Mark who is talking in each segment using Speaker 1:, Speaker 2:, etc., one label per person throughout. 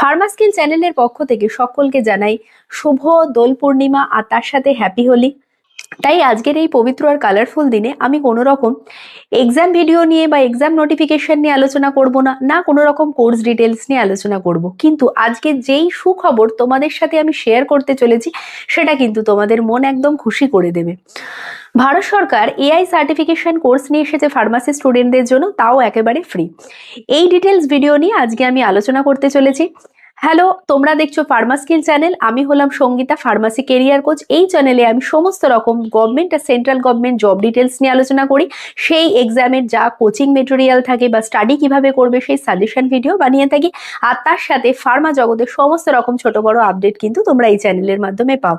Speaker 1: Pharma skill চ্যানেলের পক্ষ থেকে সকলকে জানাই শুভ দোল পূর্ণিমা আর তার সাথে হ্যাপি হোলি। তাই আজকের এই পবিত্র আর কালারফুল দিনে আমি কোনো রকম এক্সাম ভিডিও নিয়ে বা এক্সাম নোটিফিকেশন নিয়ে আলোচনা করব না কোনো রকম কোর্স ডিটেলস নিয়ে আলোচনা করব, কিন্তু আজকে যেই সুখবর তোমাদের সাথে আমি শেয়ার করতে চলেছি সেটা কিন্তু তোমাদের মন একদম খুশি করে দেবে। ভারত সরকার এআই সার্টিফিকেশন কোর্স নিয়ে এসেছে ফার্মাসি স্টুডেন্টদের জন্য, তাও একেবারে ফ্রি। এই ডিটেলস ভিডিও নিয়ে আজকে আমি আলোচনা করতে চলেছি। হ্যালো, তোমরা দেখছো ফার্মা স্কিল চ্যানেল। আমি হলাম সঙ্গীতা, ফার্মাসি কেরিয়ার কোচ। এই চ্যানেলে আমি সমস্ত রকম গভর্নমেন্ট আর সেন্ট্রাল গভর্নমেন্ট জব ডিটেলস নিয়ে আলোচনা করি। সেই এক্সামের যা কোচিং মেটেরিয়াল থাকে বা স্টাডি কিভাবে করবে সেই সাজেশন ভিডিও বানিয়ে থাকি। আর তার সাথে ফার্মা জগতের সমস্ত রকম ছোট বড় আপডেট কিন্তু তোমরা এই চ্যানেলের মাধ্যমে পাও।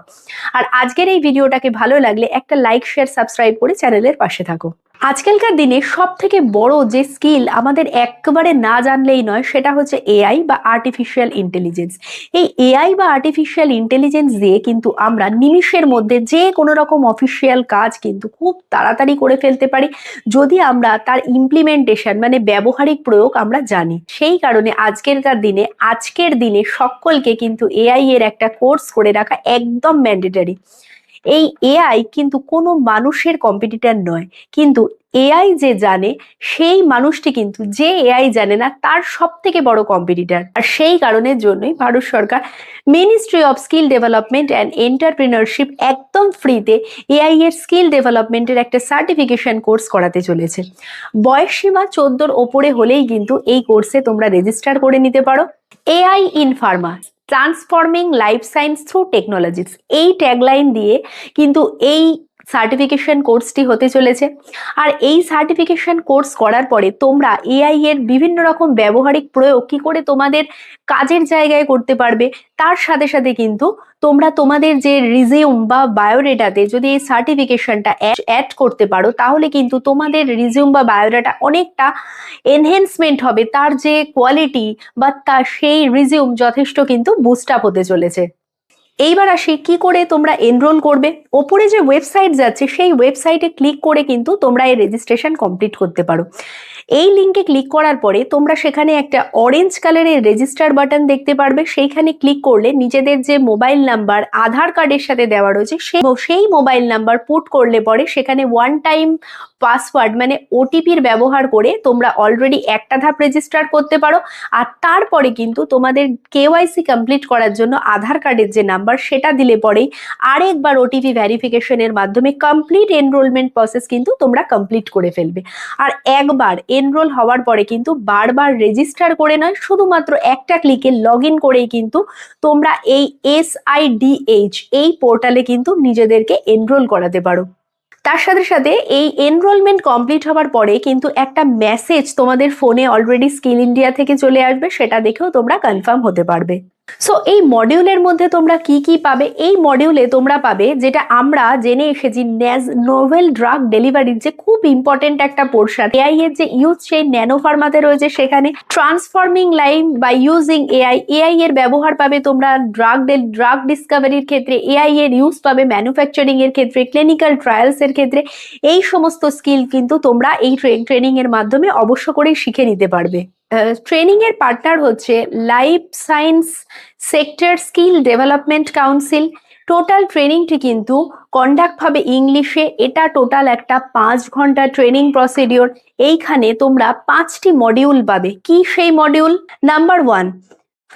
Speaker 1: আর আজকের এই ভিডিওটাকে ভালো লাগলে একটা লাইক, শেয়ার, সাবস্ক্রাইব করে চ্যানেলের পাশে থাকো। আজকালকার দিনে সব থেকে বড় যে স্কিল আমাদের একেবারে না জানলেই নয় সেটা হচ্ছে এআই বা আর্টিফিশিয়াল ইন্টেলিজেন্স। এই এআই বা আর্টিফিশিয়াল ইন্টেলিজেন্স দিয়ে কিন্তু আমরা নিমিষের মধ্যে যে কোনো রকম অফিসিয়াল কাজ কিন্তু খুব তাড়াতাড়ি করে ফেলতে পারি, যদি আমরা তার ইমপ্লিমেন্টেশন মানে ব্যবহারিক প্রয়োগ আমরা জানি। সেই কারণে আজকের দিনে সকলকে কিন্তু এআই এর একটা কোর্স করে রাখা একদম ম্যান্ডেটরি। এই এআই কিন্তু কোনো মানুষের কম্পিটিটর নয়, কিন্তু এআই যে জানে সেই মানুষটি কিন্তু যে এআই জানে না তার সব থেকে বড় কম্পিটিটর। আর সেই কারণের জন্যই ভারত সরকার ministry of skill development and entrepreneurship একদম ফ্রিতে এআই এর স্কিল ডেভেলপমেন্টের একটা সার্টিফিকেশন কোর্স করাতে চলেছে। বয়স সীমা 14-র ওপরে হলেই কিন্তু এই কোর্সে তোমরা রেজিস্টার করে নিতে পারো। AI in Pharma, transforming life science through technologies, এই ট্যাগলাইন দিয়ে কিন্তু এই সার্টিফিকেশন কোর্সটি হতে চলেছে। আর এই সার্টিফিকেশন কোর্স করার পরে তোমরা এআই এর বিভিন্ন রকম ব্যবহারিক প্রয়োগ কি করে তোমাদের কাজের জায়গায় করতে পারবে, তার সাথে সাথে কিন্তু তোমরা তোমাদের যে রিজিউম বা বায়োডেটাতে যদি এই সার্টিফিকেশনটা অ্যাড করতে পারো তাহলে কিন্তু তোমাদের রিজিউম বা বায়োডাটা অনেকটা এনহেন্সমেন্ট হবে, তার যে কোয়ালিটি বা তার সেই রিজিউম যথেষ্ট কিন্তু বুস্ট আপ হতে চলেছে। এইবার আসি কি করে তোমরা এনরোল করবে। ওপরে যে ওয়েবসাইট যাচ্ছে সেই ওয়েবসাইটে ক্লিক করে কিন্তু তোমরা এই রেজিস্ট্রেশন কমপ্লিট করতে পারো। এই লিঙ্কে ক্লিক করার পরে তোমরা সেখানে একটা অরেঞ্জ কালারের রেজিস্টার বাটন দেখতে পারবে। সেইখানে ক্লিক করলে নিজেদের যে মোবাইল নাম্বার আধার কার্ডের সাথে দেওয়া রয়েছে সেই মোবাইল নাম্বার পুট করলে পরে সেখানে ওয়ান টাইম পাসওয়ার্ড মানে ওটিপির ব্যবহার করে তোমরা অলরেডি একটা ধাপ রেজিস্টার করতে পারো। আর তারপরে কিন্তু তোমাদের কেওয়াইসি কমপ্লিট করার জন্য আধার কার্ডের যে নাম্বার সেটা দিলে পরেই আরেকবার ওটিপি ভেরিফিকেশনের মাধ্যমে কমপ্লিট এনরোলমেন্ট প্রসেস কিন্তু তোমরা কমপ্লিট করে ফেলবে। আর একবার এনরোল হওয়ার পরে কিন্তু বারবার রেজিস্টার করে নয়, শুধুমাত্র একটা ক্লিকে লগ ইন করেই কিন্তু তোমরা এই SIDH এই পোর্টালে কিন্তু নিজেদেরকে এনরোল করাতে পারো। তার সাথে সাথে এই এনরোলমেন্ট কমপ্লিট হওয়ার পরে কিন্তু একটা মেসেজ তোমাদের ফোনে অলরেডি স্কিল ইন্ডিয়া থেকে চলে আসবে, সেটা দেখেও তোমরা কনফার্ম হতে পারবে। সো এই মডিউলের মধ্যে তোমরা কি কি পাবে, এই মডিউলে তোমরা পাবে যেটা আমরা জেনে এসেছি নোভেল ড্রাগ ডেলিভারির যে খুব ইম্পর্টেন্ট একটা পোর্শন, এআই এর যে ইউজ সেই ন্যানো ফার্মাতে রয়েছে, সেখানে transforming life by using AI এর ব্যবহার পাবে তোমরা ড্রাগ ডিসকাভারির ক্ষেত্রে, এআই এর ইউজ পাবে ম্যানুফ্যাকচারিং এর ক্ষেত্রে, ক্লিনিক্যাল ট্রায়ালস এর ক্ষেত্রে। এই সমস্ত স্কিল কিন্তু তোমরা এই ট্রেনিং এর মাধ্যমে অবশ্য করেই শিখে নিতে পারবে। ট্রেনিং এর পার্টনার হচ্ছে life science sector skill development council. Total ট্রেনিংটি কিন্তু কন্ডাক্ট হবে ইংলিশে। এটা টোটাল একটা 5 ঘন্টা ট্রেনিং প্রসিডিওর। এইখানে তোমরা 5টি মডিউল পাবে। কি সেই module? Number 1,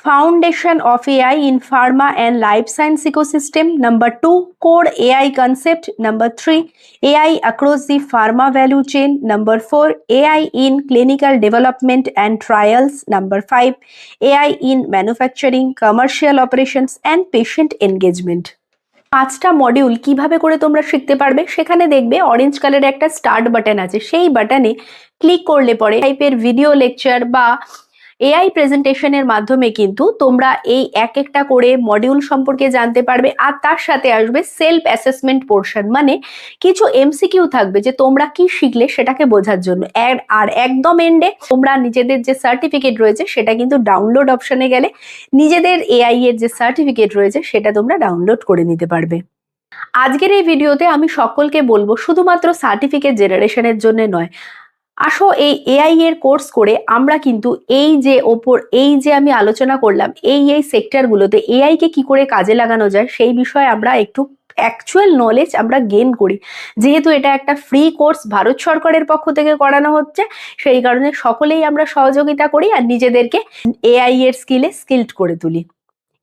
Speaker 1: Foundation of AI in Pharma and Life Science Ecosystem. Number 2, Core AI Concept. Number 3, AI across the pharma value chain. Number 4, AI in Clinical Development and Trials. Number 5, AI in Manufacturing, Commercial Operations and Patient Engagement. 5টা module কিভাবে করে তোমরা শিখতে পারবে, সেখানে দেখবে orange কালারের একটা স্টার্ট বাটন আছে। সেই বাটনে ক্লিক করলে পরে টাইপের ভিডিও লেকচার বা এআই প্রেজেন্টেশনের মাধ্যমে কিন্তু তোমরা এই একটা করে মডিউল সম্পর্কে জানতে পারবে। আর তার সাথে আসবে সেলফ অ্যাসেসমেন্ট পোর্শন, মানে কিছু এমসিকিউ থাকবে যে তোমরা কি শিখলে সেটাকে বোঝার জন্য। আর একদম এন্ডে তোমরা নিজেদের যে সার্টিফিকেট রয়েছে সেটা কিন্তু ডাউনলোড অপশনে গেলে নিজেদের এআই এর যে সার্টিফিকেট রয়েছে সেটা তোমরা ডাউনলোড করে নিতে পারবে। আজকের এই ভিডিওতে আমি সকলকে বলবো শুধুমাত্র সার্টিফিকেট জেনারেশনের জন্য নয়, আসো এই এআই এর কোর্স করে আমরা কিন্তু এই যে আমি আলোচনা করলাম এই সেক্টরগুলোতে এআই কে কি করে কাজে লাগানো যায় সেই বিষয়ে আমরা একটু অ্যাকচুয়াল নলেজ আমরা গেইন করি। যেহেতু এটা একটা ফ্রি কোর্স ভারত সরকারের পক্ষ থেকে করানো হচ্ছে, সেই কারণে সকলেই আমরা সহযোগিতা করি আর নিজেদেরকে এআই এর স্কিলড করে তুলি।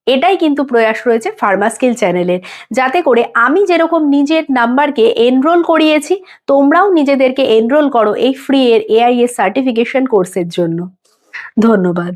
Speaker 1: এটাই কিন্তু প্রয়াস রয়েছে ফার্মাস্কিল চ্যানেলের, যাতে করে আমি যেরকম নিজের নাম্বারকে এনরোল করিয়েছি, তোমরাও নিজেদেরকে এনরোল করো এই ফ্রি এর এআই এর সার্টিফিকেশন কোর্সের জন্য। ধন্যবাদ।